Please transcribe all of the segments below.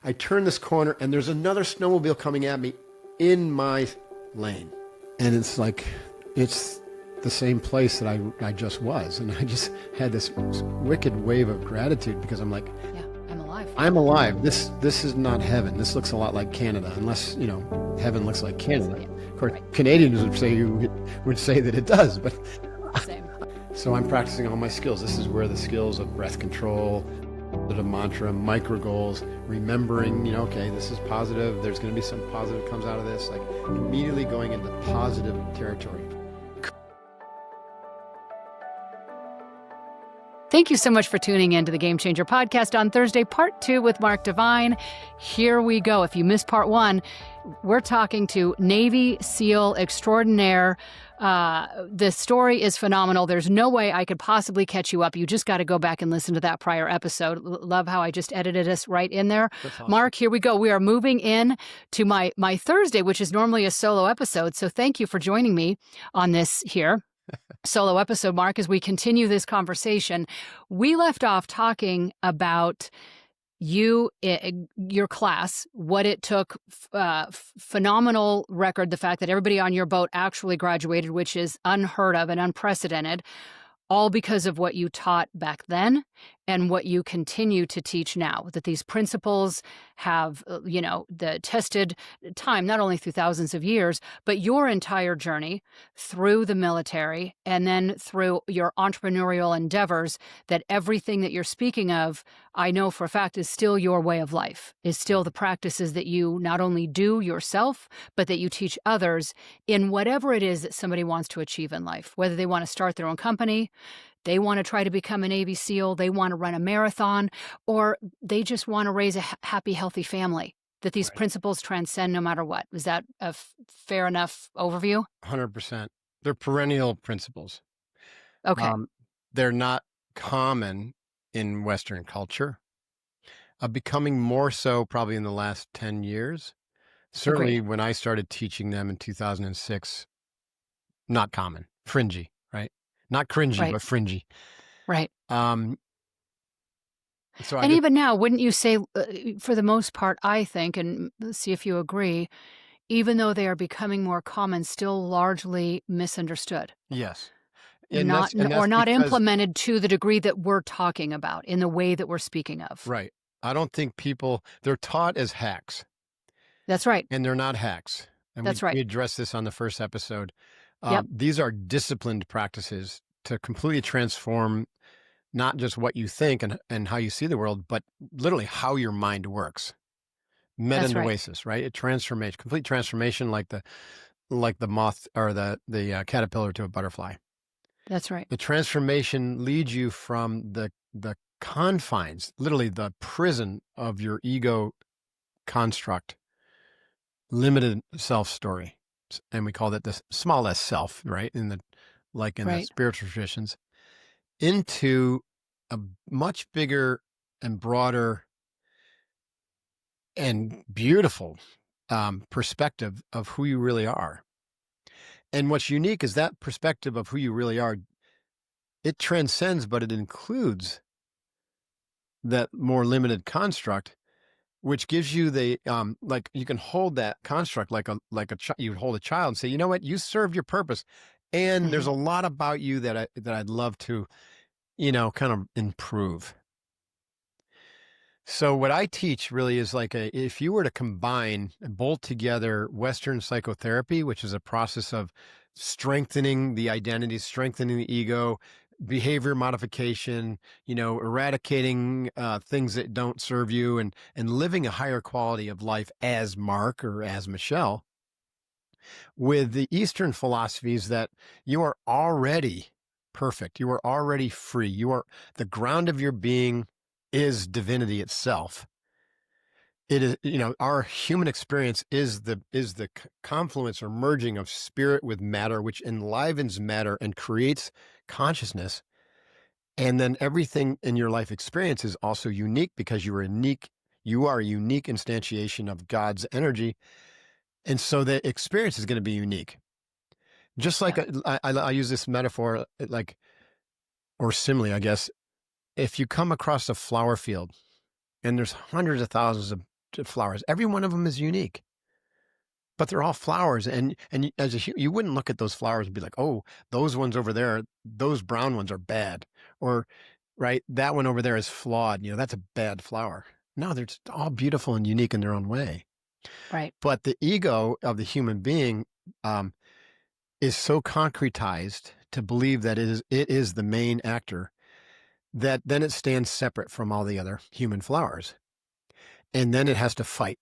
I turn this corner and there's another snowmobile coming at me in my lane. And it's like, it's the same place that I just was. And I just had this wicked wave of gratitude because I'm like, yeah, I'm alive. I'm alive. This is not heaven. This looks a lot like Canada, unless, heaven looks like Canada. Yeah. Of course, Right. Canadians would say that it does, but Same. so I'm practicing all my skills. This is where the skills of breath control, the mantra, micro goals, remembering, okay, this is positive. There's going to be some positive comes out of this. Like immediately going into positive territory. Thank you so much for tuning in to the Game Changer podcast on Thursday, part 2 with Mark Devine. Here we go. If you missed part 1, we're talking to Navy SEAL extraordinaire. The story is phenomenal. There's no way I could possibly catch you up. You just got to go back and listen to that prior episode. Love how I just edited us right in there. Awesome. Mark, here we go. We are moving in to my Thursday, which is normally a solo episode. So thank you for joining me on this here solo episode, Mark, as we continue this conversation. We left off talking about your class, what it took, phenomenal record, the fact that everybody on your boat actually graduated, which is unheard of and unprecedented, all because of what you taught back then and what you continue to teach now, that these principles have, the tested time, not only through thousands of years, but your entire journey through the military and then through your entrepreneurial endeavors, that everything that you're speaking of, I know for a fact, is still your way of life, is still the practices that you not only do yourself, but that you teach others in whatever it is that somebody wants to achieve in life, whether they want to start their own company, they want to try to become a Navy SEAL, they want to run a marathon, or they just want to raise a happy, healthy family, that these principles transcend no matter what. Is that a fair enough overview? 100%. They're perennial principles. Okay. They're not common in Western culture, becoming more so probably in the last 10 years. Certainly when I started teaching them in 2006, not common, fringy, right? Not cringy, but fringy. Right. So and even now, wouldn't you say, for the most part, I think, and let's see if you agree, even though they are becoming more common, still largely misunderstood? Yes. Not implemented to the degree that we're talking about in the way that we're speaking of. Right. I don't think they're taught as hacks. That's right. And they're not hacks. And That's right. We addressed this on the first episode. Yep. These are disciplined practices to completely transform not just what you think and how you see the world, but literally how your mind works. Metanoesis, right? A transformation, complete transformation, like the moth or the caterpillar to a butterfly. That's right. The transformation leads you from the confines, literally the prison of your ego construct, limited self story. And we call that the small s self, right? In the spiritual traditions, into a much bigger and broader and beautiful perspective of who you really are. And what's unique is that perspective of who you really are, it transcends, but it includes that more limited construct, which gives you the, you can hold that construct you would hold a child and say, you know what, you serve your purpose. And there's a lot about you that I'd love to, kind of improve. So what I teach really is if you were to combine and bolt together Western psychotherapy, which is a process of strengthening the identity, strengthening the ego, behavior modification, eradicating things that don't serve you and living a higher quality of life as Mark or as Michelle, with the Eastern philosophies that you are already perfect. You are already free. The ground of your being is divinity itself. It is, our human experience is the confluence or merging of spirit with matter, which enlivens matter and creates consciousness. And then everything in your life experience is also unique because you are unique. You are a unique instantiation of God's energy. And so the experience is going to be unique. Just like I use this metaphor, or simile, I guess. If you come across a flower field and there's hundreds of thousands of flowers. Every one of them is unique, but they're all flowers. And as you wouldn't look at those flowers and be like, oh, those ones over there, those brown ones are bad, or right, that one over there is flawed. That's a bad flower. No, they're just all beautiful and unique in their own way. Right. But the ego of the human being um, is so concretized to believe that it is the main actor, that then it stands separate from all the other human flowers. And then it has to fight.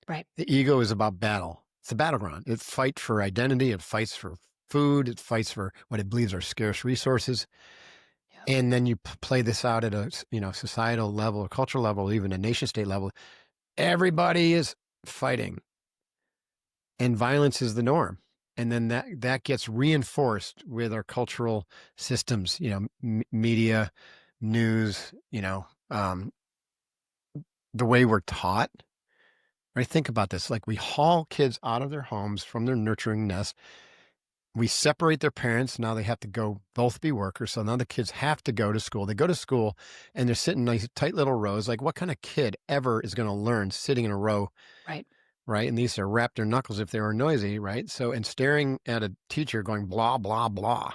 Right. The ego is about battle. It's a battleground. It fights for identity. It fights for food. It fights for what it believes are scarce resources. Yeah. And then you play this out at a societal level, a cultural level, even a nation state level. Everybody is fighting, and violence is the norm. And then that gets reinforced with our cultural systems. Media, news. The way we're taught. Right? Think about this. Like, we haul kids out of their homes from their nurturing nest. We separate their parents. Now they have to go both be workers. So now the kids have to go to school. They go to school and they're sitting in nice, tight little rows. Like, what kind of kid ever is going to learn sitting in a row? Right. Right. And these are wrap their knuckles if they were noisy. Right. So, and staring at a teacher going blah, blah, blah.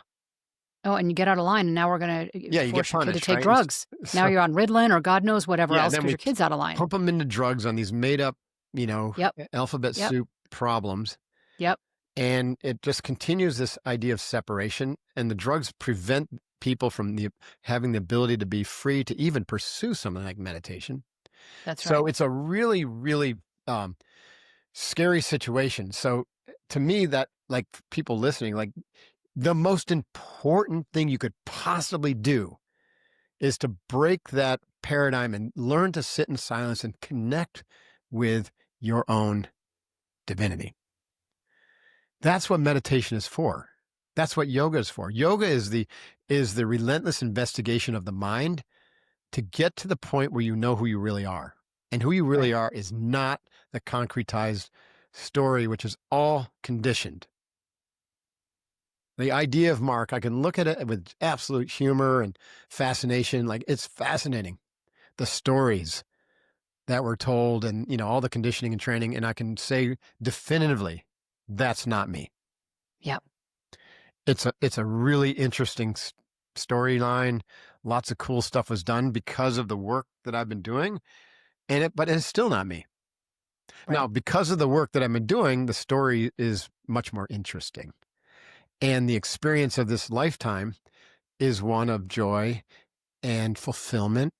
Oh, and you get out of line, and now we're going to Yeah, you get force your kid to punished, take right? drugs. Now So, you're on Ritalin or God knows whatever yeah, else then because we your kid's out of line. pump them into drugs on these made up, Yep. alphabet Yep. soup problems. Yep. And it just continues this idea of separation, and the drugs prevent people from having the ability to be free to even pursue something like meditation. That's So right. it's a really, really scary situation. So to me, that, like, people listening, like, the most important thing you could possibly do is to break that paradigm and learn to sit in silence and connect with your own divinity. That's what meditation is for. That's what yoga is for. Yoga is the relentless investigation of the mind to get to the point where you know who you really are. And who you really Right. are is not the concretized story, which is all conditioned. The idea of Mark, I can look at it with absolute humor and fascination. Like, it's fascinating, the stories that were told, and all the conditioning and training. And I can say definitively, that's not me. Yep. It's a really interesting storyline. Lots of cool stuff was done because of the work that I've been doing, but it's still not me. Now, Right. because of the work that I've been doing, the story is much more interesting. And the experience of this lifetime is one of joy and fulfillment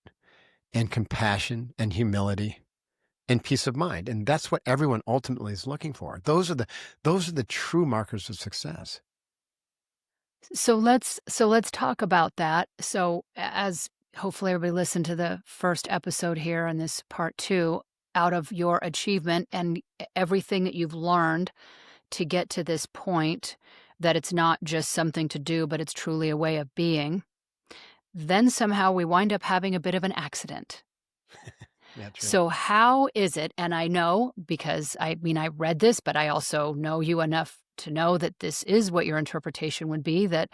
and compassion and humility and peace of mind. And that's what everyone ultimately is looking for. Those are the true markers of success. So let's talk about that. So as hopefully everybody listened to the first episode here and this part 2, out of your achievement and everything that you've learned to get to this point, that it's not just something to do, but it's truly a way of being. Then somehow we wind up having a bit of an accident. Yeah, true. So how is it, and I know because I read this, but I also know you enough to know that this is what your interpretation would be, that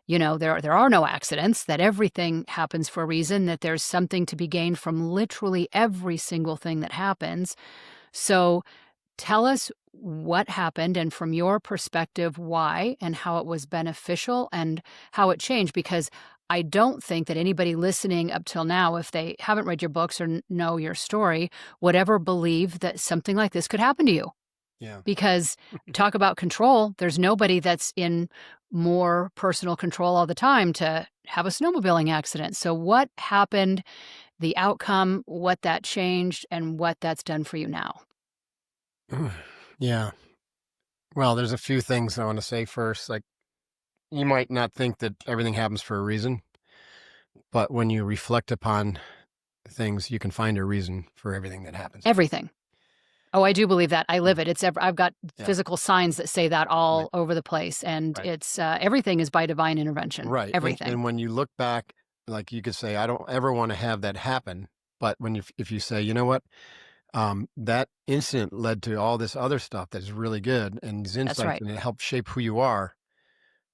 there are no accidents, that everything happens for a reason, that there's something to be gained from literally every single thing that happens. So tell us what happened, and from your perspective, why and how it was beneficial and how it changed. Because I don't think that anybody listening up till now, if they haven't read your books or know your story, would ever believe that something like this could happen to you. Yeah. Because talk about control, there's nobody that's in more personal control all the time to have a snowmobiling accident. So what happened, the outcome, what that changed, and what that's done for you now? Yeah. Well, there's a few things I want to say first. Like, you might not think that everything happens for a reason, but when you reflect upon things, you can find a reason for everything that happens. Everything. Oh, I do believe that. I live it. I've got Yeah. physical signs that say that all Right. over the place, and Right. it's everything is by divine intervention. Right. Everything. And when you look back, like, you could say, I don't ever want to have that happen. But if you say, you know what, that incident led to all this other stuff that's really good, and these That's insights, right. and it helped shape who you are.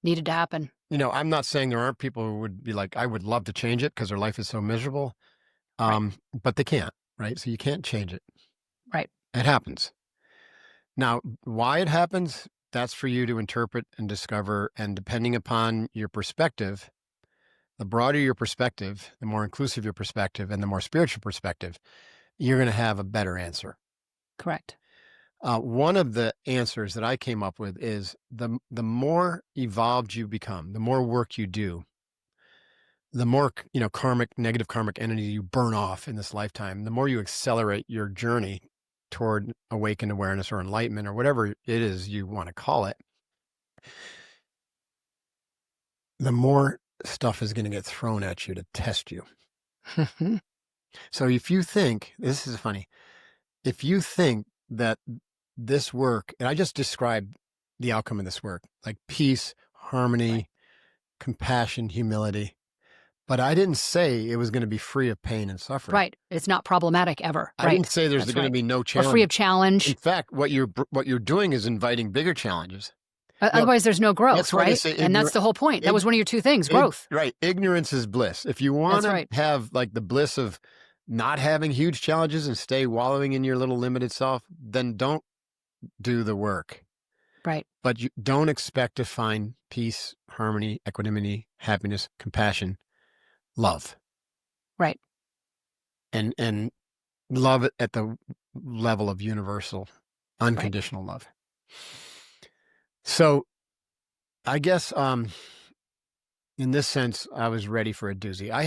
Needed to happen. I'm not saying there aren't people who would be like, I would love to change it because their life is so miserable. Right. But they can't, right? So you can't change it. It happens. Now, why it happens, that's for you to interpret and discover. And depending upon your perspective, the broader your perspective, the more inclusive your perspective, and the more spiritual perspective, you're going to have a better answer. Correct. One of the answers that I came up with is the more evolved you become, the more work you do, the more negative karmic energy you burn off in this lifetime, the more you accelerate your journey toward awakened awareness or enlightenment or whatever it is you want to call it, the more stuff is going to get thrown at you to test you. So if you think, this is funny, if you think that this work, and I just described the outcome of this work, like peace, harmony, Right. compassion, humility, but I didn't say it was going to be free of pain and suffering. Right. It's not problematic ever. I didn't Right. say there's That's going to right. be no Or free challenge. of challenge. In fact, what you're doing is inviting bigger challenges. Otherwise, there's no growth, That's why they right? say And that's the whole point. That was one of your two things, growth. Right. Ignorance is bliss. If you want That's to right. have like the bliss of not having huge challenges and stay wallowing in your little limited self, then don't do the work. Right. But you don't expect to find peace, harmony, equanimity, happiness, compassion, love. Right. And love it at the level of universal, unconditional love. So I guess in this sense, I was ready for a doozy. I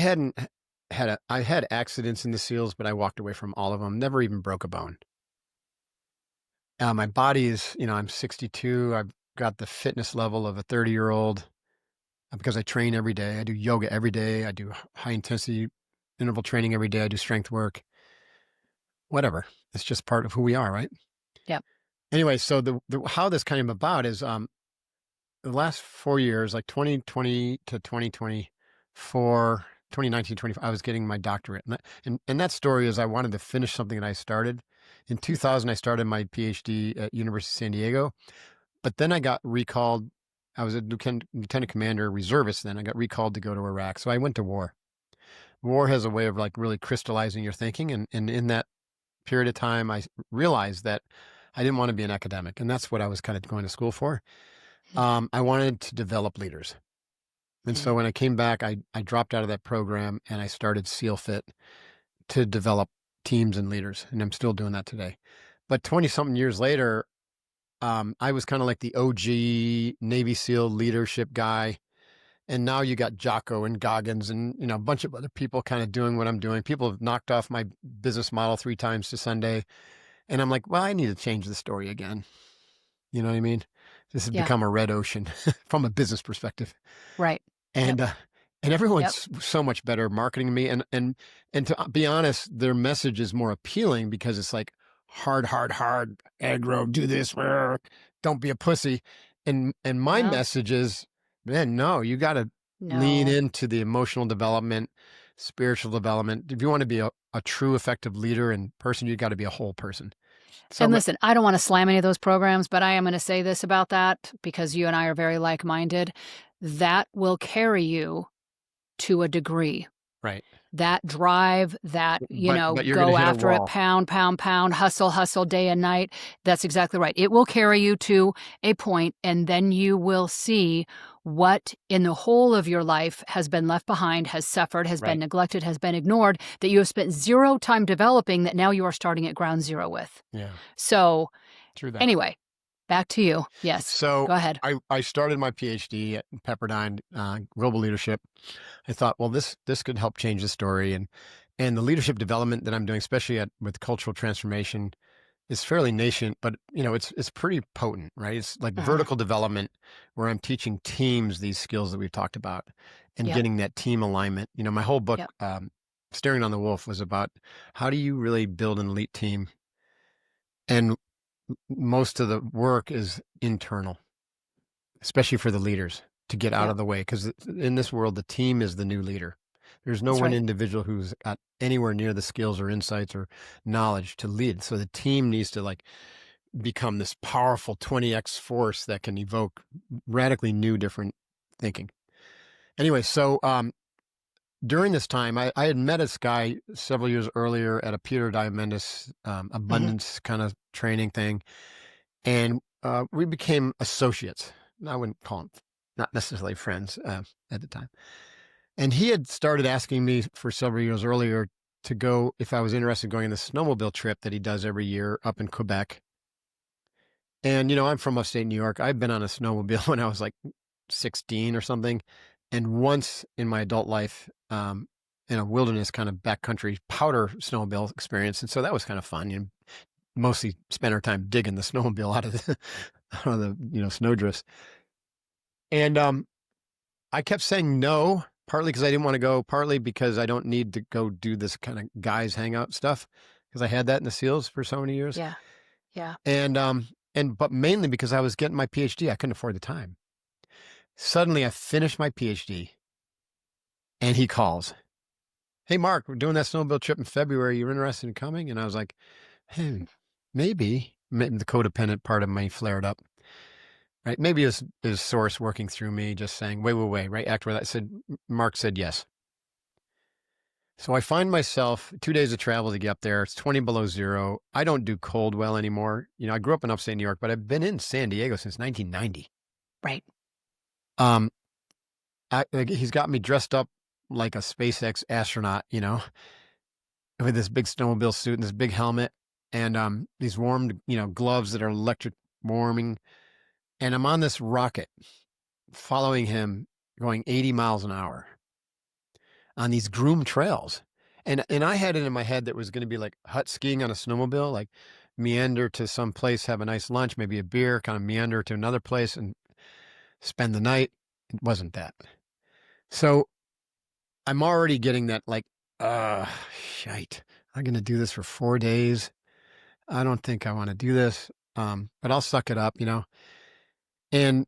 had accidents in the SEALs, but I walked away from all of them. Never even broke a bone. My body is, I'm 62. I've got the fitness level of a 30-year-old because I train every day. I do yoga every day. I do high intensity interval training every day. I do strength work. Whatever. It's just part of who we are, right? Yep. Anyway, so the how this came about is the last 4 years, like 2020 to 2024, 2019, 20, I was getting my doctorate. And that story is I wanted to finish something that I started. In 2000, I started my PhD at University of San Diego, but then I got recalled. I was a lieutenant commander reservist then. I got recalled to go to Iraq. So I went to war. War has a way of like really crystallizing your thinking. And in that period of time, I realized that I didn't want to be an academic. And that's what I was kind of going to school for. I wanted to develop leaders. And so when I came back, I dropped out of that program and I started SEAL Fit to develop teams and leaders. And I'm still doing that today. But 20 something years later, I was kind of like the OG Navy SEAL leadership guy. And now you got Jocko and Goggins and, a bunch of other people kind of doing what I'm doing. People have knocked off my business model 3 times to Sunday. And I'm like, well, I need to change the story again. You know what I mean? This has become a red ocean from a business perspective. Right. And and everyone's so much better marketing me. And to be honest, their message is more appealing because it's like hard, aggro, do this, don't be a pussy. And my message is, man, no, you got to lean into the emotional development, spiritual development. If you want to be a true effective leader and person, you got to be a whole person. So, and listen, I don't want to slam any of those programs, but I am going to say this about that because you and I are very like-minded. That will carry you to a degree. Right. That drive, that, but you're go gonna hit a after it, wall. pound, hustle day and night. That's exactly right. It will carry you to a point, and then you will see what in the whole of your life has been left behind, has suffered, has been neglected, has been ignored, that you have spent zero time developing, that now you are starting at ground zero with. Yeah. So True that. anyway, back to you. Yes. So go ahead. I started my PhD at Pepperdine, Global Leadership. I thought, well, this could help change the story. And the leadership development that I'm doing, especially with cultural transformation, is fairly nascent, but it's pretty potent, right? It's like vertical development where I'm teaching teams these skills that we've talked about and getting that team alignment. My whole book, Staring on the Wolf, was about how do you really build an elite team? And most of the work is internal, especially for the leaders to get out of the way. Because in this world, the team is the new leader. There's no one individual who's got anywhere near the skills or insights or knowledge to lead. So the team needs to become this powerful 20x force that can evoke radically new, different thinking. Anyway, so during this time, I had met this guy several years earlier at a Peter Diamandis Mhm. abundance kind of training thing, and we became associates. I wouldn't call them not necessarily friends at the time. And he had started asking me for several years earlier to go if I was interested in going on the snowmobile trip that he does every year up in Quebec. And I'm from upstate New York. I've been on a snowmobile when I was like 16 or something. And once in my adult life, in a wilderness kind of backcountry powder snowmobile experience. And so that was kind of fun. Mostly spent our time digging the snowmobile out of the, out of the, snowdrifts. And I kept saying no, partly because I didn't want to go, partly because I don't need to go do this kind of guys hangout stuff because I had that in the SEALs for so many years. Yeah. Yeah. But mainly because I was getting my PhD, I couldn't afford the time. Suddenly I finished my PhD and he calls, "Hey, Mark, we're doing that snowmobile trip in February. You're interested in coming?" And I was like, "Hey, maybe." Maybe the codependent part of me flared up, right? Maybe it was source working through me, just saying, wait, wait, wait, right? After that, Mark said yes. So I find myself 2 days of travel to get up there. It's 20 below zero. I don't do cold well anymore. I grew up in upstate New York, but I've been in San Diego since 1990. Right. Um, like, he's got me dressed up like a SpaceX astronaut, with this big snowmobile suit and this big helmet and these warmed, gloves that are electric warming. And I'm on this rocket following him going 80 miles an hour on these groomed trails. And I had it in my head that was going to be like hut skiing on a snowmobile, like meander to some place, have a nice lunch, maybe a beer, kind of meander to another place and spend the night. It wasn't that. So I'm already getting that like, shite. I'm going to do this for 4 days. I don't think I want to do this. But I'll suck it up, And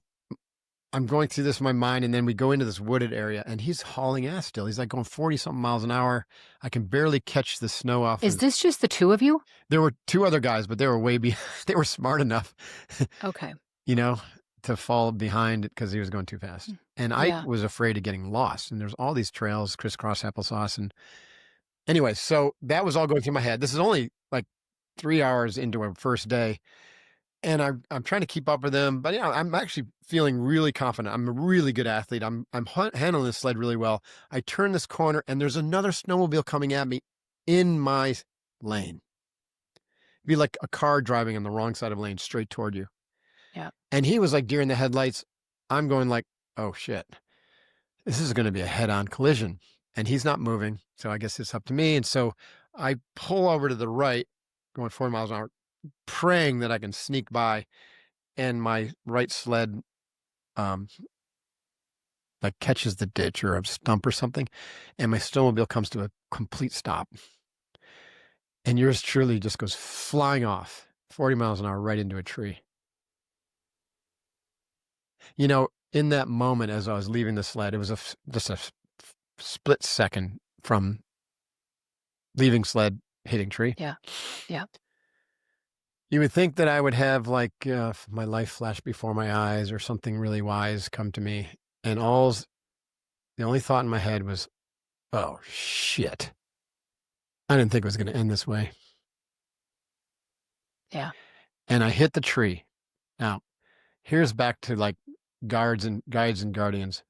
I'm going through this in my mind, and then we go into this wooded area, and he's hauling ass still. He's like going 40 something miles an hour. I can barely catch the snow off. Is this just the two of you? There were two other guys, but they were way behind. They were smart enough, Okay. you know, to fall behind because he was going too fast. Mm. And I Yeah. was afraid of getting lost. And there's all these trails, crisscross applesauce. And anyway, so that was all going through my head. This is only like 3 hours into our first day. And I'm trying to keep up with them, but I'm actually feeling really confident. I'm a really good athlete. I'm handling this sled really well. I turn this corner and there's another snowmobile coming at me in my lane. It'd be like a car driving on the wrong side of the lane straight toward you. Yeah. And he was like deer in the headlights. I'm going like, oh shit, this is going to be a head-on collision. And he's not moving, so I guess it's up to me. And so I pull over to the right, going 40 miles an hour, praying that I can sneak by. And my right sled, um, like catches the ditch or a stump or something, and my snowmobile comes to a complete stop. And yours truly just goes flying off 40 miles an hour right into a tree. In that moment, as I was leaving the sled, it was just a split second from leaving sled, hitting tree. Yeah. Yeah. You would think that I would have like my life flash before my eyes or something really wise come to me. And the only thought in my head was, oh shit. I didn't think it was going to end this way. Yeah. And I hit the tree. Now, here's back to like guides and guardians.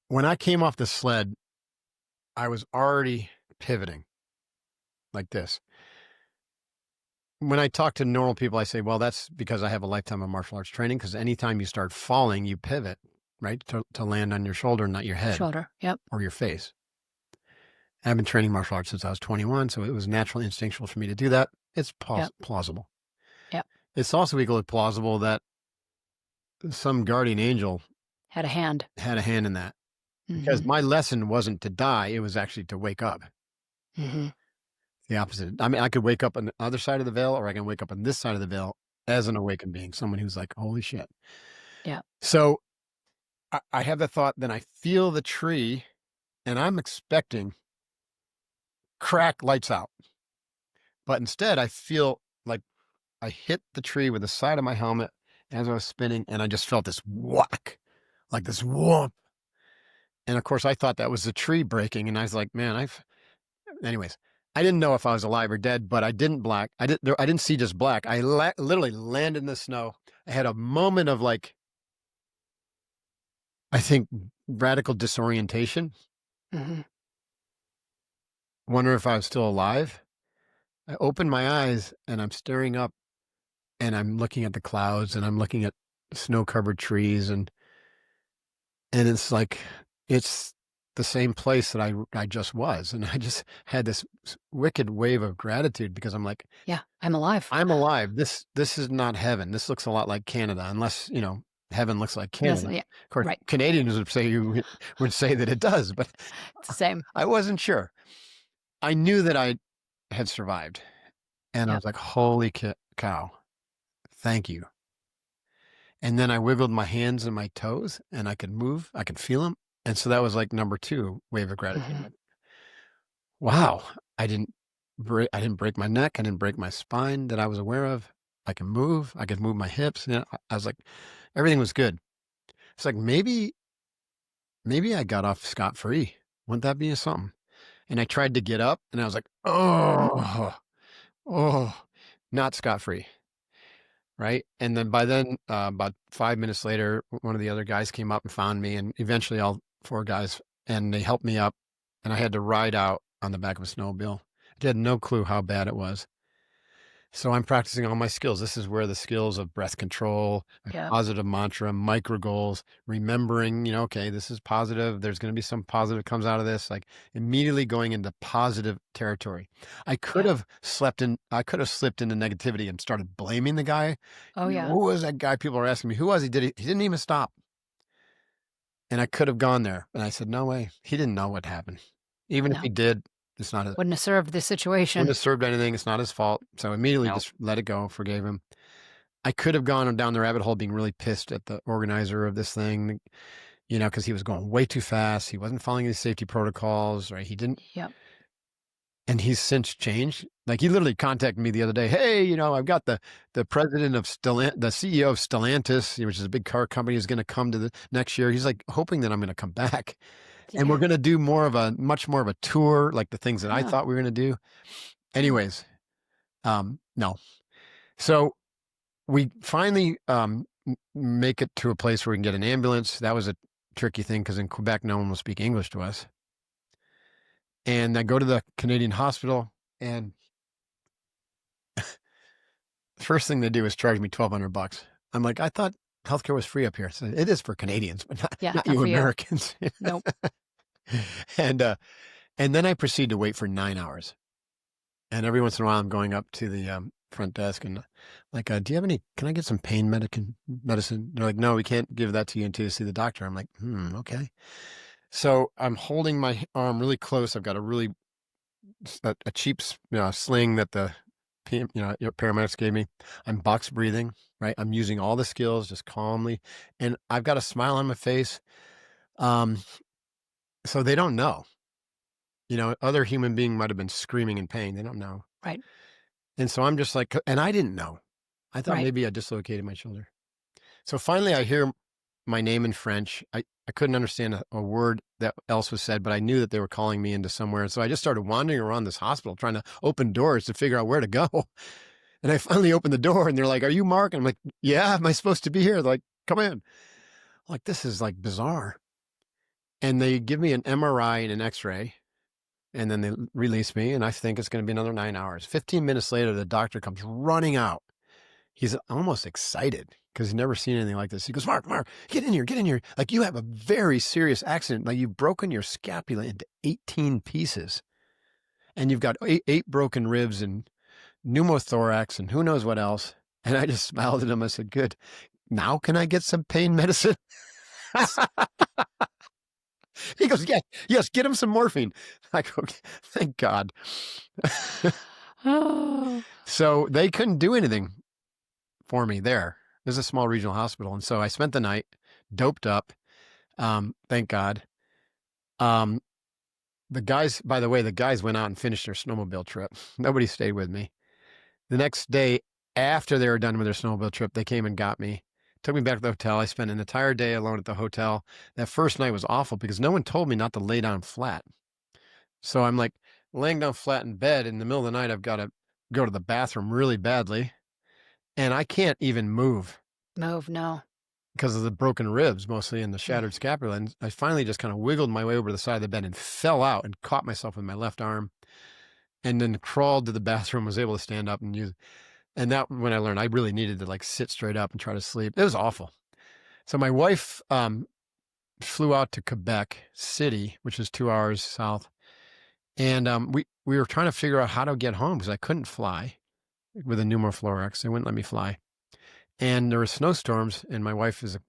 When I came off the sled, I was already pivoting like this. When I talk to normal people, I say, well, that's because I have a lifetime of martial arts training, because anytime you start falling, you pivot, right? To land on your shoulder, not your head Shoulder. Yep. or your face. I've been training martial arts since I was 21, so it was natural, instinctual for me to do that. It's Yep. plausible. Yep. It's also equally plausible that some guardian angel Had a hand. had a hand in that, because my lesson wasn't to die. It was actually to wake up. Mm-hmm. The opposite. I mean, I could wake up on the other side of the veil, or I can wake up on this side of the veil as an awakened being, someone who's like, holy shit. Yeah. So I have the thought, then I feel the tree and I'm expecting crack, lights out. But instead I feel like I hit the tree with the side of my helmet as I was spinning, and I just felt this whack, like this whoomp. And of course, I thought that was the tree breaking, and I was like, "Man, I've" anyways, I didn't know if I was alive or dead, but I didn't see just black. Literally landed in the snow. I had a moment of, like, I think, radical disorientation, Mhm. wonder if I was still alive. I opened my eyes, and I'm staring up, and I'm looking at the clouds, and I'm looking at snow-covered trees, and it's like it's the same place that I just was, and I just had this wicked wave of gratitude because I'm like, Yeah, I'm alive. I'm alive. This is not heaven. This looks a lot like Canada, unless, heaven looks like That's Canada. yeah, Of course, right. Canadians would say that it does, but It's the same. I wasn't sure. I knew that I had survived, and I Yeah. was like, "Holy cow, thank you." And then I wiggled my hands and my toes, and I could move. I could feel them, and so that was like number 2 wave of gratitude. Mhm. Like, wow, I didn't break my neck. I didn't break my spine that I was aware of. I can move. I could move my hips. I was like, everything was good. It's like maybe I got off scot free. Wouldn't that be something? And I tried to get up, and I was like, oh, not scot free, right? And then by then, about 5 minutes later, one of the other guys came up and found me, and eventually all 4 guys, and they helped me up, and I had to ride out on the back of a snowmobile. I had no clue how bad it was. So I'm practicing all my skills. This is where the skills of breath control, a Yeah. positive mantra, micro goals, remembering, okay, this is positive. There's going to be some positive comes out of this, like immediately going into positive territory. Yeah. I could have slipped into negativity and started blaming the guy. Oh, yeah. Who was that guy? People are asking me, who was he? He didn't even stop. And I could have gone there. And I said, no way. He didn't know what happened. Even if No. he did, it's not Wouldn't have served the wouldn't situation. have served anything. It's not his fault. So immediately No. just let it go, forgave him. I could have gone down the rabbit hole being really pissed at the organizer of this thing, because he was going way too fast. He wasn't following his safety protocols, right? He didn't, Yep. and he's since changed. Like he literally contacted me the other day. Hey, I've got the president of the CEO of Stellantis, which is a big car company, is going to come to the next year. He's like hoping that I'm going to come back, and we're Yeah. going to do much more of a tour, like the things that I Huh. thought we were going to do. Yeah. Anyways, no. So we finally, make it to a place where we can get an ambulance. That was a tricky thing because in Quebec, no one will speak English to us. And I go to the Canadian hospital, and the first thing they do is charge me $1,200. I'm like, I thought healthcare was free up here. So it is for Canadians, but not, Yeah. not Not you for you. Americans. Nope. and and then I proceed to wait for 9 hours. And every once in a while, I'm going up to the front desk and like, do you have any? Can I get some pain medicine? They're like, no, we can't give that to you until you see the doctor. I'm like, okay. So I'm holding my arm really close. I've got a cheap sling that the your paramedics gave me. I'm box breathing, right? I'm using all the skills just calmly, and I've got a smile on my face. Um, so they don't know. Other human being might have been screaming in pain. They don't know. Right. And so I'm just like, and I didn't know. I thought Right. maybe I dislocated my shoulder. So finally, I hear my name in French. I couldn't understand a word that else was said, but I knew that they were calling me into somewhere. And so I just started wandering around this hospital trying to open doors to figure out where to go. And I finally opened the door and they're like, are you Mark? And I'm like, yeah, am I supposed to be here? They're like, come in. I'm like, this is like bizarre. And they give me an MRI and an x-ray. And then they release me. And I think it's going to be another 9 hours. 15 minutes later, the doctor comes running out. He's almost excited because he's never seen anything like this. He goes, Mark, get in here, get in here. Like you have a very serious accident. Like you've broken your scapula into 18 pieces and you've got eight broken ribs and pneumothorax and who knows what else. And I just smiled at him. I said, good. Now can I get some pain medicine? He goes, yes, get him some morphine. I go, thank God. Oh. So they couldn't do anything for me there. There's a small regional hospital. And so I spent the night doped up. Thank God. Um, by the way, the guys went out and finished their snowmobile trip. Nobody stayed with me. The next day after they were done with their snowmobile trip, they came and got me, took me back to the hotel. I spent an entire day alone at the hotel. That first night was awful because no one told me not to lay down flat. So I'm like laying down flat in bed in the middle of the night. I've got to go to the bathroom really badly, and I can't even move Move, no. because of the broken ribs mostly and the Mm, shattered scapula. And I finally just kind of wiggled my way over the side of the bed and fell out and caught myself with my left arm, and then crawled to the bathroom, was able to stand up and use. And that when I learned I really needed to like sit straight up and try to sleep. It was awful. So my wife flew out to Quebec City, which is 2 hours south, and we were trying to figure out how to get home because I couldn't fly with a pneumothorax. They wouldn't let me fly, and there were snowstorms. And my wife is a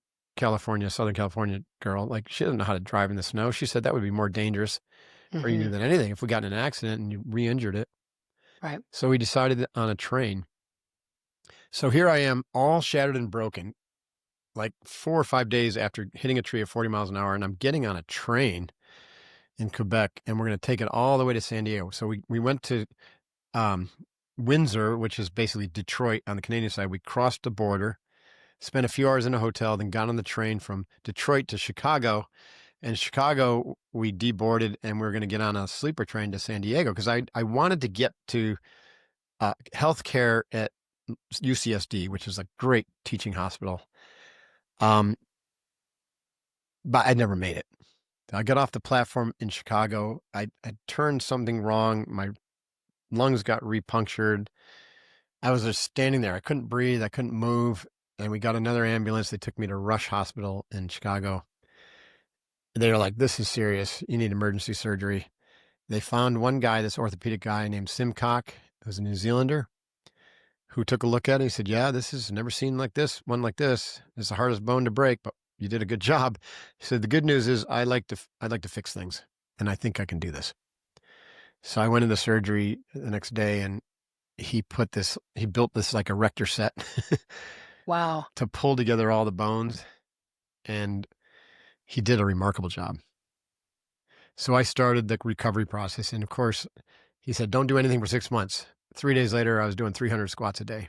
Southern California girl. Like she doesn't know how to drive in the snow. She said that would be more dangerous for you mhm, than anything if we got in an accident and you re-injured it. right. So we decided on a train. So here I am, all shattered and broken, like 4 or 5 days after hitting a tree at 40 miles an hour, and I'm getting on a train in Quebec, and we're gonna take it all the way to San Diego. So we went to, um, Windsor, which is basically Detroit on the Canadian side. We crossed the border, spent a few hours in a hotel, then got on the train from Detroit to Chicago. And Chicago, we deboarded, and we were gonna get on a sleeper train to San Diego because I wanted to get to, healthcare at UCSD, which is a great teaching hospital. Um, but I never made it. I got off the platform in Chicago. I turned something wrong. My lungs got repunctured. I was just standing there. I couldn't breathe. I couldn't move. And we got another ambulance. They took me to Rush Hospital in Chicago. They were like, this is serious. You need emergency surgery. They found one guy, this orthopedic guy named Simcock, who's a New Zealander, who took a look at it. He said, yeah, this is never seen like this, one like this. It's the hardest bone to break, but you did a good job. He said, the good news is I like to fix things, and I think I can do this. So I went into surgery the next day, and he built this like erector set Wow. to pull together all the bones, and he did a remarkable job. So I started the recovery process, and of course, he said, don't do anything for 6 months. 3 days later, I was doing 300 squats a day.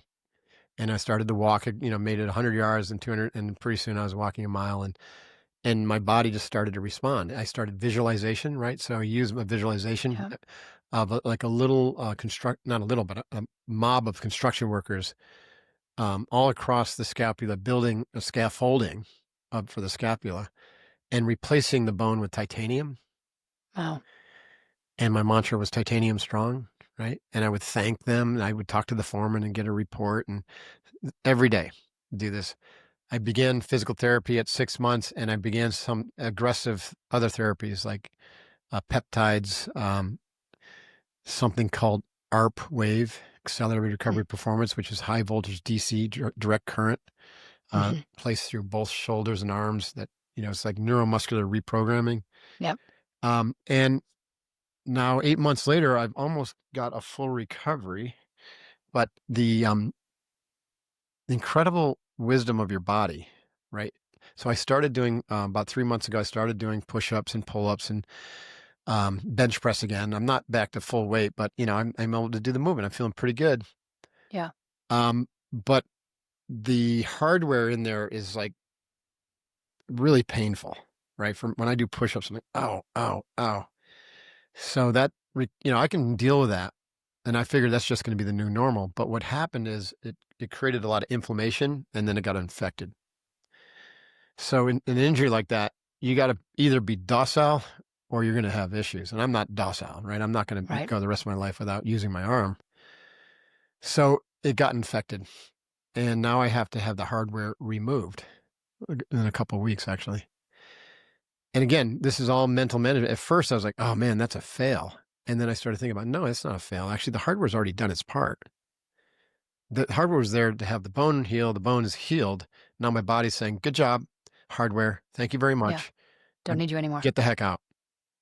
And I started to walk, made it 100 yards and 200, and pretty soon I was walking a mile, and my body just started to respond. I started visualization, right? So I used my visualization Yeah. of like a little not a little, but a mob of construction workers all across the scapula, building a scaffolding up for the scapula and replacing the bone with titanium. Wow. And my mantra was titanium strong, right? And I would thank them. And I would talk to the foreman and get a report, and every day do this. I began physical therapy at 6 months, and I began some aggressive other therapies like peptides, something called ARP wave, accelerated Mm, recovery performance, which is high voltage DC direct current mhm. placed through both shoulders and arms. That it's like neuromuscular reprogramming. Yep. And now 8 months later, I've almost got a full recovery. But the incredible wisdom of your body, right? So I started doing about 3 months ago. I started doing push-ups and pull-ups and bench press again. I'm not back to full weight, but I'm able to do the movement. I'm feeling pretty good. Yeah. But the hardware in there is like really painful, right? From when I do push-ups, I'm like, ow, ow, ow. So that I can deal with that, and I figured that's just going to be the new normal. But what happened is it created a lot of inflammation, and then it got infected. So in an injury like that, you got to either be docile or you're going to have issues. And I'm not docile, right? I'm not going to Right. go the rest of my life without using my arm. So it got infected, and now I have to have the hardware removed in a couple of weeks, actually. And again, this is all mental management. At first, I was like, "Oh man, that's a fail," and then I started thinking about, no, it's not a fail. Actually, the hardware's already done its part. The hardware was there to have the bone heal. The bone is healed. Now my body's saying, "Good job, hardware. Thank you very Yeah. much. Don't Now need you anymore. get the heck out."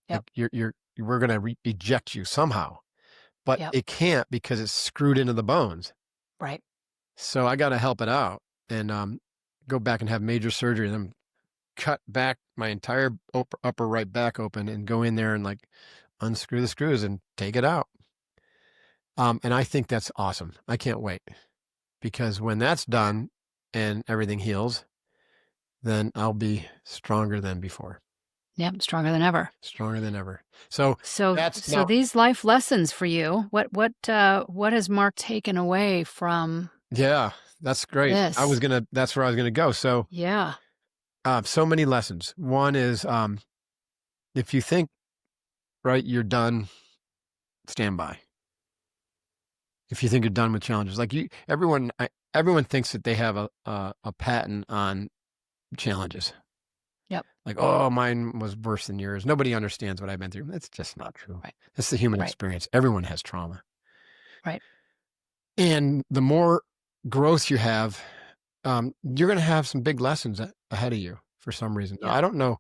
Yep. Like we're gonna eject you somehow, but Yep. it can't because it's screwed into the bones. Right. So I got to help it out and go back and have major surgery and then cut back my entire upper right back open and go in there and like unscrew the screws and take it out. And I think that's awesome. I can't wait because when that's done and everything heals, then I'll be stronger than before, Yep, stronger than ever. stronger than ever. So that's So now, these life lessons for you, what has Mark taken away from yeah, that's great. this? That's where I was gonna go. So, Yeah. so many lessons. One is, if you think, right, you're done, stand by. If you think you're done with challenges, like everyone thinks that they have a patent on challenges. Yep. Like, oh, mine was worse than yours. Nobody understands what I've been through. That's just not true. Right. It's the human Right. experience. Everyone has trauma. Right. And the more growth you have, you're going to have some big lessons ahead of you for some reason. Now, Yep. I don't know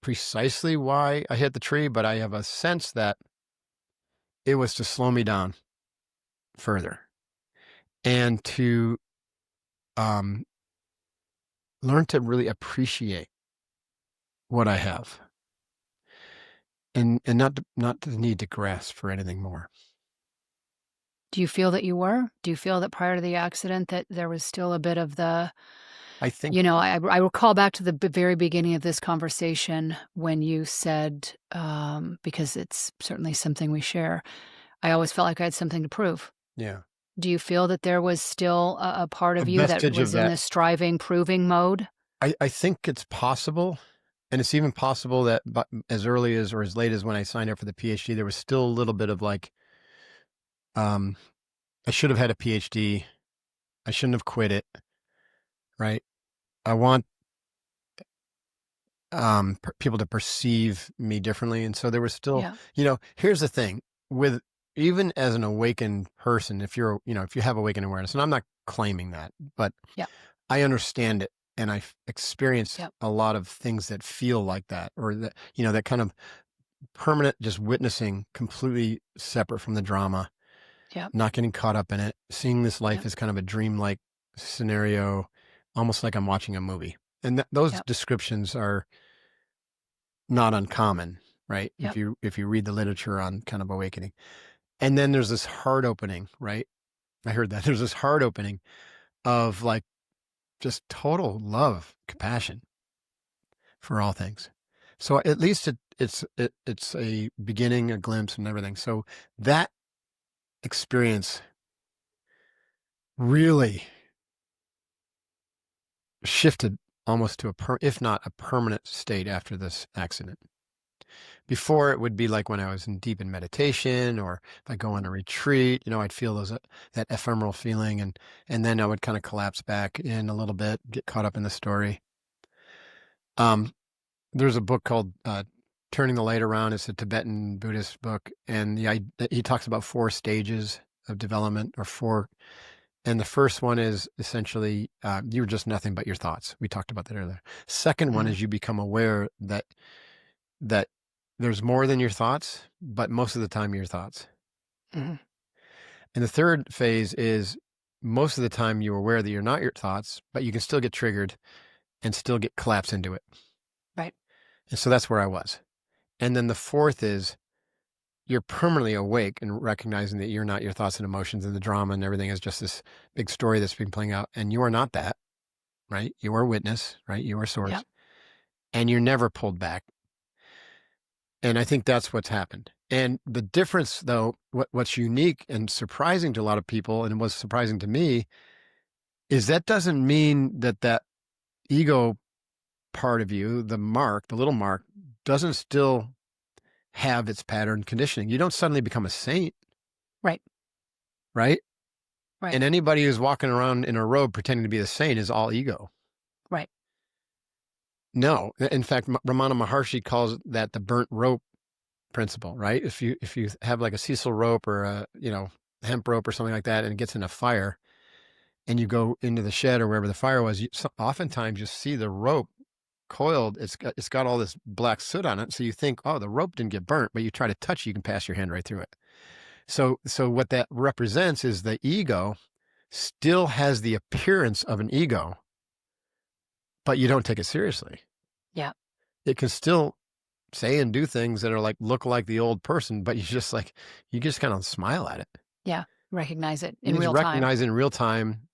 precisely why I hit the tree, but I have a sense that it was to slow me down further and to um, learn to really appreciate what I have, and not the need to grasp for anything more. Do you feel that you were? Do you feel that prior to the accident that there was still a bit of the I think, you know, I recall back to the very beginning of this conversation when you said, because it's certainly something we share, I always felt like I had something to prove. yeah, Do you feel that there was still a part a of you that vestige of was in that. this striving, proving mode? I think it's possible, and it's even possible that as early as or as late as when I signed up for the PhD, there was still a little bit of like, um, I should have had a PhD. I shouldn't have quit it. Right. I want people to perceive me differently. And so there was still, Yeah. here's the thing with even as an awakened person, if you have awakened awareness, and I'm not claiming that, but Yeah. I understand it. And I've experienced Yeah. a lot of things that feel like that, or that, that kind of permanent, just witnessing completely separate from the drama, Yeah. not getting caught up in it, seeing this Yeah. life as kind of a dreamlike scenario, almost like I'm watching a movie. And those Yeah. descriptions are not uncommon, right? Yeah. If you read the literature on kind of awakening. And then there's this heart opening, right? I heard that. There's this heart opening of like just total love, compassion for all things. So at least it's a beginning, a glimpse and everything. So that experience really shifted almost to if not a permanent state after this accident. Before, it would be like when I was deep in meditation, or if I go on a retreat, I'd feel that ephemeral feeling, and then I would kind of collapse back in a little bit, get caught up in the story. Um, there's a book called "Turning the Light Around." It's a Tibetan Buddhist book, and he talks about 4 stages of development, or four. And the first one is essentially you're just nothing but your thoughts. We talked about that earlier. Second one Mm. is you become aware that there's more than your thoughts, but most of the time your thoughts. Mhm. And the third phase is most of the time you're aware that you're not your thoughts, but you can still get triggered and still get collapse into it. Right. And so that's where I was. And then the fourth is you're permanently awake and recognizing that you're not your thoughts and emotions, and the drama and everything is just this big story that's been playing out. And you are not that, right? You are witness, right? You are Yeah. source, and you're never pulled back. And I think that's what's happened. And the difference, though, what's unique and surprising to a lot of people, and was surprising to me, is that doesn't mean that ego part of you, the little mark, doesn't still have its pattern conditioning. You don't suddenly become a saint, Right. right? Right. And anybody who's walking around in a robe pretending to be the saint is all ego. Right. No, in fact, Ramana Maharshi calls that the burnt rope principle, right? If you have like a sisal rope or a hemp rope or something like that, and it gets in a fire, and you go into the shed or wherever the fire was, oftentimes you see the rope coiled. It's got all this black soot on it, so you think, oh, the rope didn't get burnt, but you try to touch it, you can pass your hand right through it. So what that represents is the ego still has the appearance of an ego, but you don't take it seriously. Yeah. It can still say and do things that are like look like the old person, but you just kind of smile at it. Yeah. Recognize it You in just real time. recognize it in real time,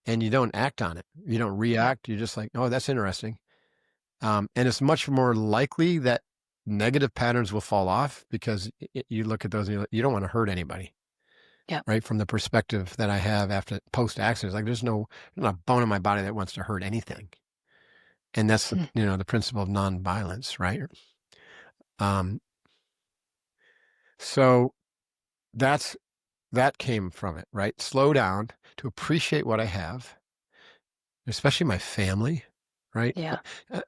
and you don't act on it. You don't Yeah. react. You're just like, oh, that's interesting. And it's much more likely that negative patterns will fall off because you look at those and you don't want to hurt anybody, Yeah. right? From the perspective that I have after post accidents, like there's not a bone in my body that wants to hurt anything. And that's Mm. the principle of nonviolence, right? Um, so that came from it, right? Slow down to appreciate what I have, especially my family, right? Yeah.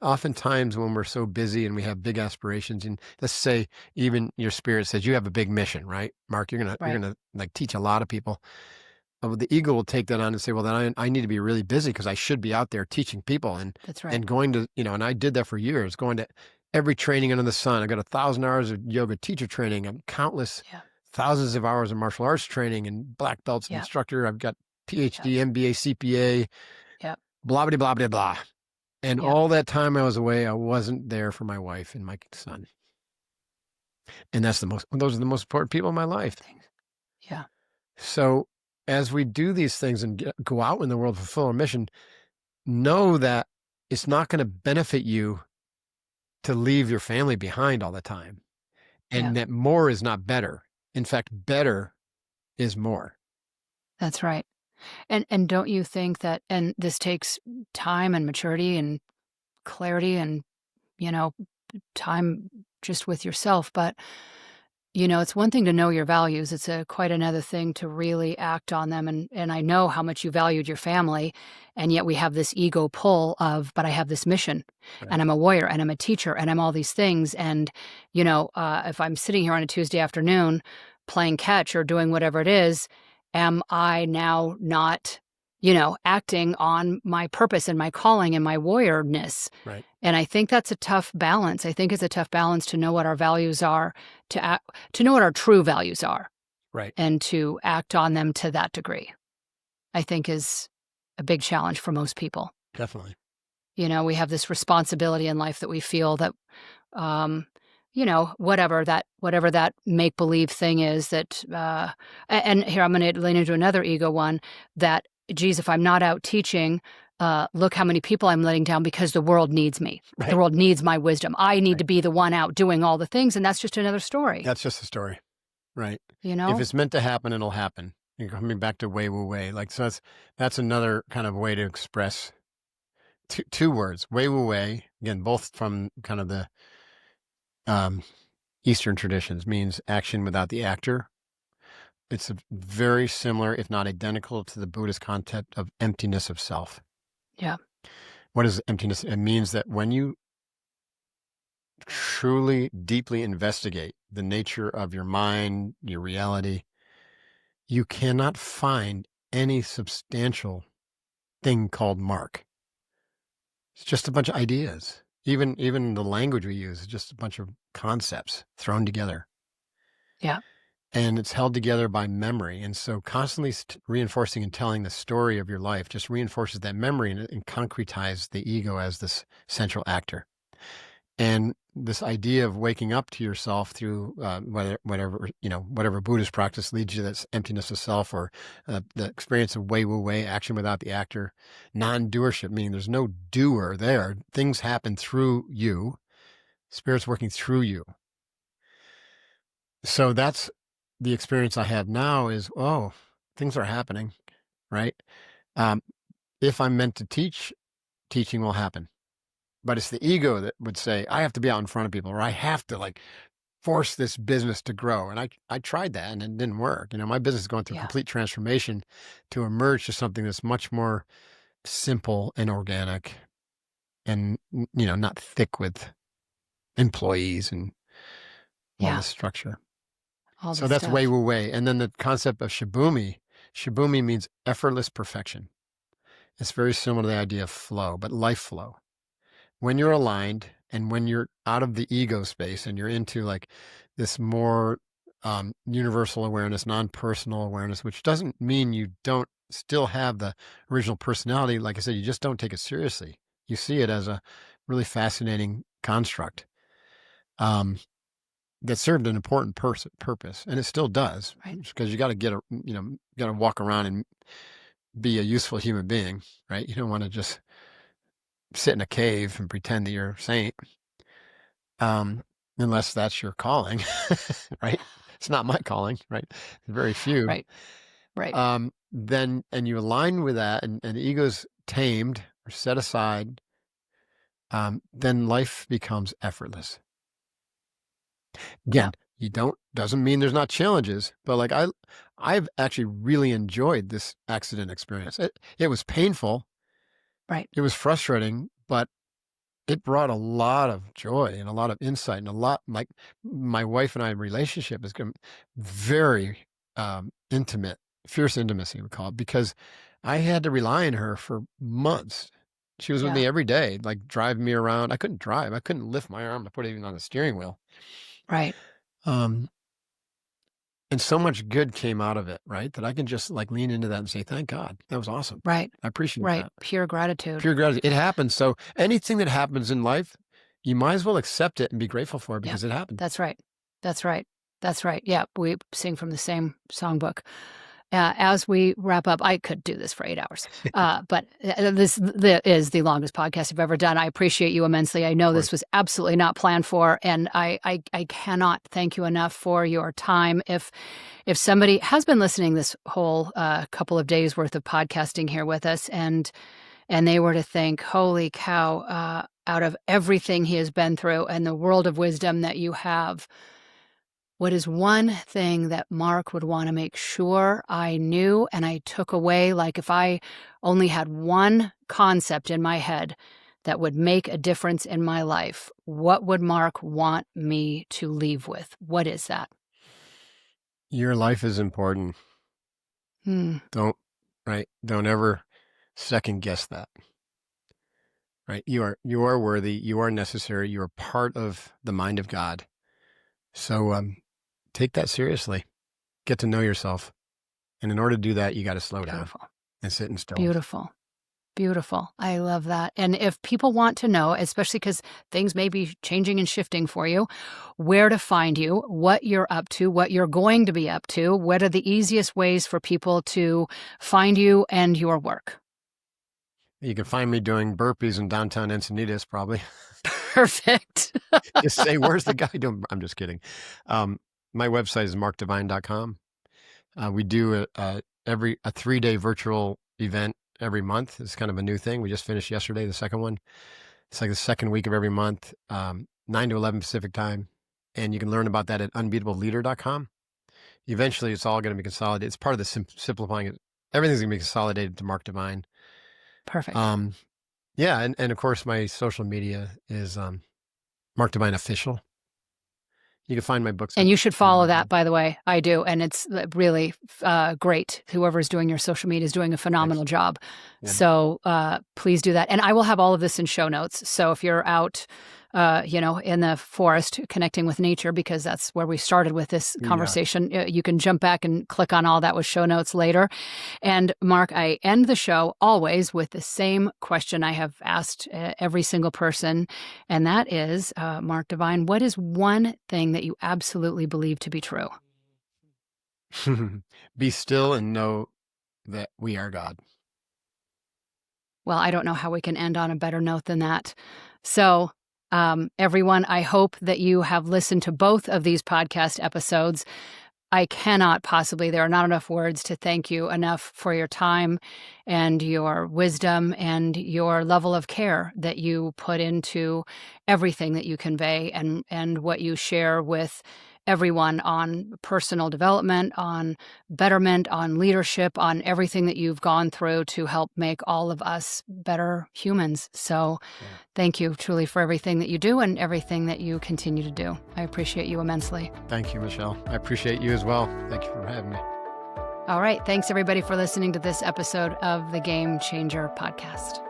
Oftentimes when we're so busy and we have big aspirations, and let's say even your spirit says you have a big mission, right? Mark, you're Right. gonna like teach a lot of people. The ego will take that on and say, well, then I need to be really busy because I should be out there teaching people That's right. and going to, and I did that for years, going to every training under the sun. I got 1,000 hours of yoga teacher training and countless Yeah. thousands of hours of martial arts training and black belts and Yeah. instructor. I've got Yeah. PhD, MBA, CPA, Yeah. blah, blah, blah, blah, blah. And Yeah. all that time I was away, I wasn't there for my wife and my son. And those are the most important people in my life. Things. Yeah. So as we do these things and go out in the world, fulfill our mission, know that it's not going to benefit you to leave your family behind all the time. Yeah. And that more is not better. In fact, better is more. That's right. And don't you think that, and this takes time and maturity and clarity and, you know, time just with yourself, but it's one thing to know your values. It's quite another thing to really act on them. And I know how much you valued your family, and yet we have this ego pull of, but I have this mission, Right. and I'm a warrior, and I'm a teacher, and I'm all these things. And if I'm sitting here on a Tuesday afternoon playing catch or doing whatever it is, am I now not, acting on my purpose and my calling and my warriorness? Right. And I think that's a tough balance. I think it's a tough balance to know what our values are, to know what our true values are, Right. and to act on them to that degree, I think is a big challenge for most people. Definitely. We have this responsibility in life that we feel that, whatever that make believe thing is that, and here I'm going to lean into another ego one that, geez, if I'm not out teaching, look how many people I'm letting down because the world needs me. Right. The world needs my wisdom. I need Right. to be the one out doing all the things, and that's just another story. That's just a story. Right. You If know? it's meant to happen, it'll happen. You're coming back to way, woo, way. Like, so that's another kind of way to express two words, way, woo, way. Again, both from kind of the Eastern traditions, means action without the actor. It's very similar, if not identical, to the Buddhist concept of emptiness of self. Yeah. What is emptiness? It means that when you truly, deeply investigate the nature of your mind, your reality, you cannot find any substantial thing called Mark. It's just a bunch of ideas. Even the language we use is just a bunch of concepts thrown together. Yeah. And it's held together by memory. And so constantly reinforcing and telling the story of your life just reinforces that memory and concretizes the ego as this central actor. And this idea of waking up to yourself through whatever Buddhist practice leads you to this emptiness of self, or the experience of way, wu, way, action without the actor, non-doership, meaning there's no doer there. Things happen through you. Spirit's working through you. So that's the experience I have now is, oh, things are happening, right? If I'm meant to teach, teaching will happen. But it's the ego that would say, I have to be out in front of people, or I have to force this business to grow. And I tried that and it didn't work. My business is going through complete transformation to emerge to something that's much more simple and organic and, not thick with employees and all this structure. All So this that's stuff. way, woo, way. And then the concept of shibumi means effortless perfection. It's very similar to the idea of flow, but life flow. When you're aligned and when you're out of the ego space and you're into this more universal awareness, non-personal awareness, which doesn't mean you don't still have the original personality. Like I said, you just don't take it seriously. You see it as a really fascinating construct that served an important purpose, and it still does, Right. because you got to got to walk around and be a useful human being, right? You don't want to just sit in a cave and pretend that you're a saint, um, unless that's your calling, right? It's not my calling, right? Very few. Right. Right. Then, and you align with that, and the ego's tamed or set aside, then life becomes effortless. Yeah. Again, doesn't mean there's not challenges, but like I've actually really enjoyed this accident experience. It was painful, Right. it was frustrating, but it brought a lot of joy and a lot of insight and a lot like my wife and I relationship is very intimate, fierce intimacy we call it, because I had to rely on her for months. She was with Yeah. me every day, like driving me around. I couldn't drive. I couldn't lift my arm to put it even on the steering wheel. Right. Um, and so much good came out of it, right? That I can just like lean into that and say, thank God, that was awesome. Right. I appreciate Right. that. Pure gratitude. Pure gratitude. It happens. So anything that happens in life, you might as well accept it and be grateful for it Yeah. because it happened. That's right. That's right. That's right. Yeah. We sing from the same songbook. As we wrap up, I could do this for 8 hours, but this is the longest podcast I've ever done. I appreciate you immensely. I know this was absolutely not planned for, and I cannot thank you enough for your time. If somebody has been listening this whole couple of days worth of podcasting here with us, and they were to think, holy cow, out of everything he has been through and the world of wisdom that you have, what is one thing that Mark would want to make sure I knew and I took away? Like if I only had one concept in my head that would make a difference in my life, what would Mark want me to leave with? What is that? Your life is important. Don't ever second guess that. Right? You are worthy. You are necessary. You are part of the mind of God. So take that seriously. Get to know yourself. And in order to do that, you got to slow down and sit in stillness. Beautiful. Beautiful. I love that. And if people want to know, especially because things may be changing and shifting for you, where to find you, what you're up to, what you're going to be up to, what are the easiest ways for people to find you and your work? You can find me doing burpees in downtown Encinitas, probably. Perfect. Just say, where's the guy doing? I'm just kidding. My website is markdivine.com. We do a 3-day virtual event every month. It's kind of a new thing. We just finished yesterday, the second one. It's like the second week of every month, 9 to 11 Pacific time. And you can learn about that at unbeatableleader.com. Eventually, it's all going to be consolidated. It's part of the simplifying it. Everything's going to be consolidated to Mark Divine. Perfect. Yeah. And of course, my social media is Mark Divine Official. You can find my books. And you should follow that, by the way. I do. And it's really great. Whoever's doing your social media is doing a phenomenal job. Yeah. So please do that. And I will have all of this in show notes. So if you're out, in the forest connecting with nature, because that's where we started with this conversation, you can jump back and click on all that with show notes later. And Mark, I end the show always with the same question I have asked every single person. And that is, Mark Divine, what is one thing that you absolutely believe to be true? Be still and know that we are God. Well, I don't know how we can end on a better note than that. So, everyone, I hope that you have listened to both of these podcast episodes. I cannot possibly, there are not enough words to thank you enough for your time and your wisdom and your level of care that you put into everything that you convey and what you share with everyone on personal development, on betterment, on leadership, on everything that you've gone through to help make all of us better humans. So thank you truly for everything that you do and everything that you continue to do. I appreciate you immensely. Thank you, Michelle. I appreciate you as well. Thank you for having me. All right. Thanks, everybody, for listening to this episode of the Game Changer podcast.